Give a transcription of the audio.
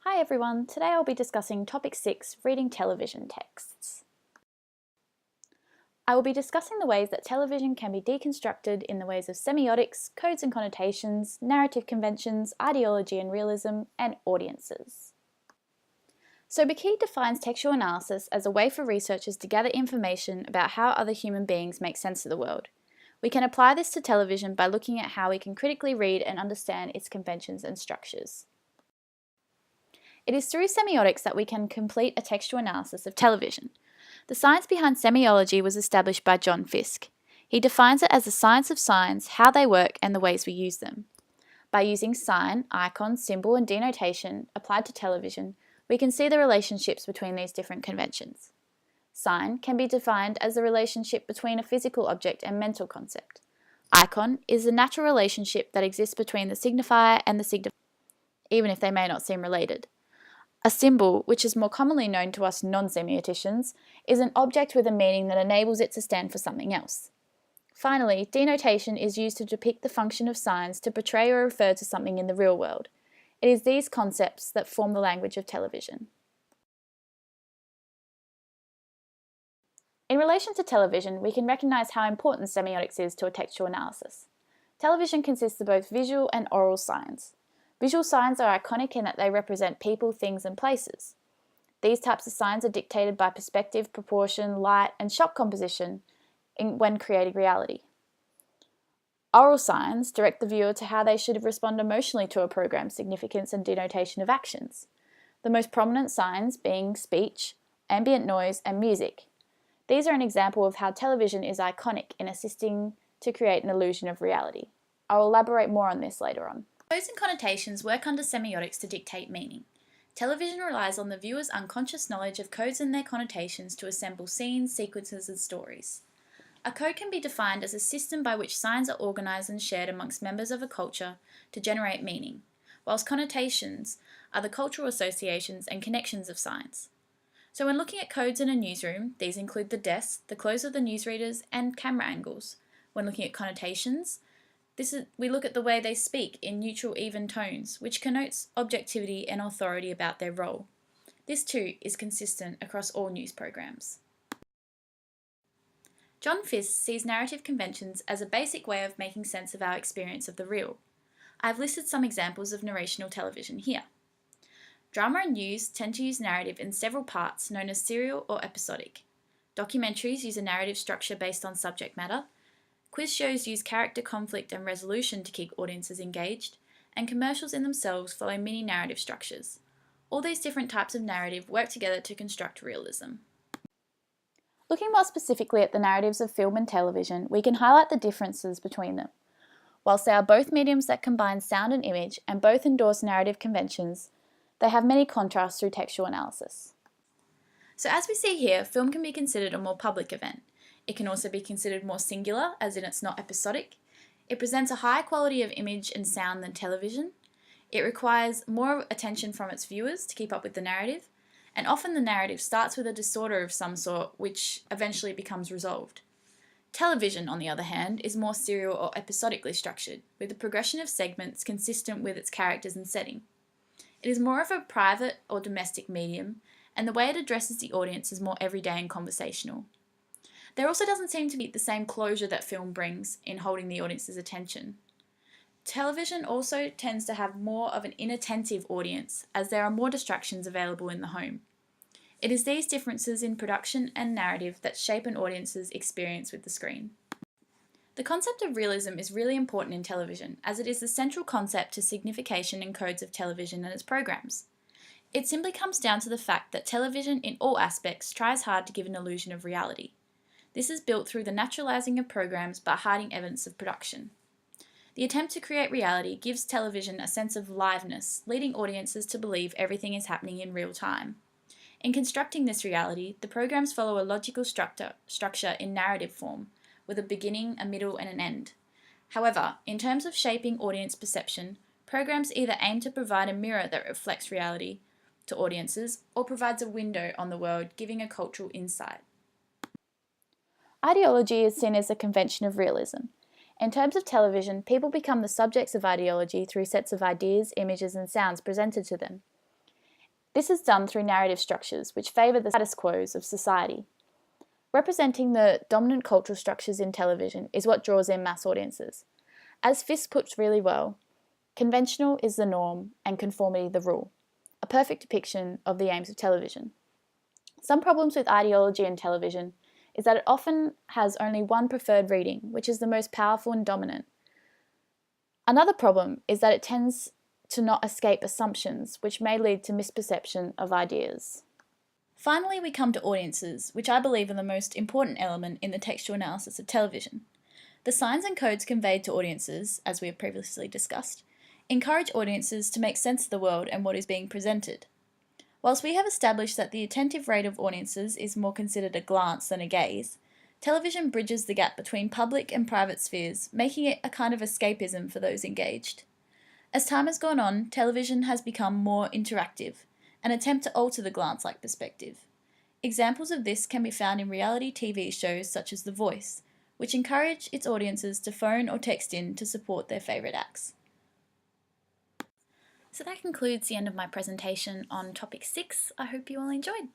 Hi everyone, today I'll be discussing Topic 6, Reading Television Texts. I will be discussing the ways that television can be deconstructed in the ways of semiotics, codes and connotations, narrative conventions, ideology and realism, and audiences. So Bignell defines textual analysis as a way for researchers to gather information about how other human beings make sense of the world. We can apply this to television by looking at how we can critically read and understand its conventions and structures. It is through semiotics that we can complete a textual analysis of television. The science behind semiology was established by John Fiske. He defines it as the science of signs, how they work, and the ways we use them. By using sign, icon, symbol, and denotation applied to television, we can see the relationships between these different conventions. Sign can be defined as the relationship between a physical object and mental concept. Icon is the natural relationship that exists between the signifier and the signifier, even if they may not seem related. A symbol, which is more commonly known to us non-semioticians, is an object with a meaning that enables it to stand for something else. Finally, denotation is used to depict the function of signs to portray or refer to something in the real world. It is these concepts that form the language of television. In relation to television, we can recognise how important semiotics is to a textual analysis. Television consists of both visual and oral signs. Visual signs are iconic in that they represent people, things, and places. These types of signs are dictated by perspective, proportion, light, and shot composition when creating reality. Oral signs direct the viewer to how they should respond emotionally to a program's significance and denotation of actions. The most prominent signs being speech, ambient noise, and music. These are an example of how television is iconic in assisting to create an illusion of reality. I will elaborate more on this later on. Codes and connotations work under semiotics to dictate meaning. Television relies on the viewer's unconscious knowledge of codes and their connotations to assemble scenes, sequences, and stories. A code can be defined as a system by which signs are organised and shared amongst members of a culture to generate meaning, whilst connotations are the cultural associations and connections of signs. So when looking at codes in a newsroom, these include the desk, the clothes of the newsreaders, and camera angles. When looking at connotations, we look at the way they speak in neutral even tones, which connotes objectivity and authority about their role. This too is consistent across all news programs. John Fiske sees narrative conventions as a basic way of making sense of our experience of the real. I have listed some examples of narrational television here. Drama and news tend to use narrative in several parts known as serial or episodic. Documentaries use a narrative structure based on subject matter. Quiz shows use character conflict and resolution to keep audiences engaged, and commercials in themselves follow mini-narrative structures. All these different types of narrative work together to construct realism. Looking more specifically at the narratives of film and television, we can highlight the differences between them. Whilst they are both mediums that combine sound and image and both endorse narrative conventions, they have many contrasts through textual analysis. So as we see here, film can be considered a more public event. It can also be considered more singular, as in it's not episodic. It presents a higher quality of image and sound than television. It requires more attention from its viewers to keep up with the narrative, and often the narrative starts with a disorder of some sort, which eventually becomes resolved. Television, on the other hand, is more serial or episodically structured, with a progression of segments consistent with its characters and setting. It is more of a private or domestic medium, and the way it addresses the audience is more everyday and conversational. There also doesn't seem to be the same closure that film brings in holding the audience's attention. Television also tends to have more of an inattentive audience, as there are more distractions available in the home. It is these differences in production and narrative that shape an audience's experience with the screen. The concept of realism is really important in television, as it is the central concept to signification and codes of television and its programs. It simply comes down to the fact that television in all aspects tries hard to give an illusion of reality. This is built through the naturalizing of programs by hiding evidence of production. The attempt to create reality gives television a sense of liveness, leading audiences to believe everything is happening in real time. In constructing this reality, the programs follow a logical structure in narrative form, with a beginning, a middle, and an end. However, in terms of shaping audience perception, programs either aim to provide a mirror that reflects reality to audiences, or provides a window on the world, giving a cultural insight. Ideology is seen as a convention of realism. In terms of television, people become the subjects of ideology through sets of ideas, images, and sounds presented to them. This is done through narrative structures which favour the status quos of society. Representing the dominant cultural structures in television is what draws in mass audiences. As Fiske puts really well, conventional is the norm and conformity the rule, a perfect depiction of the aims of television. Some problems with ideology in television is that it often has only one preferred reading, which is the most powerful and dominant. Another problem is that it tends to not escape assumptions, which may lead to misperception of ideas. Finally, we come to audiences, which I believe are the most important element in the textual analysis of television. The signs and codes conveyed to audiences, as we have previously discussed, encourage audiences to make sense of the world and what is being presented. Whilst we have established that the attentive rate of audiences is more considered a glance than a gaze, television bridges the gap between public and private spheres, making it a kind of escapism for those engaged. As time has gone on, television has become more interactive, an attempt to alter the glance-like perspective. Examples of this can be found in reality TV shows such as The Voice, which encourage its audiences to phone or text in to support their favourite acts. So that concludes the end of my presentation on topic 6. I hope you all enjoyed.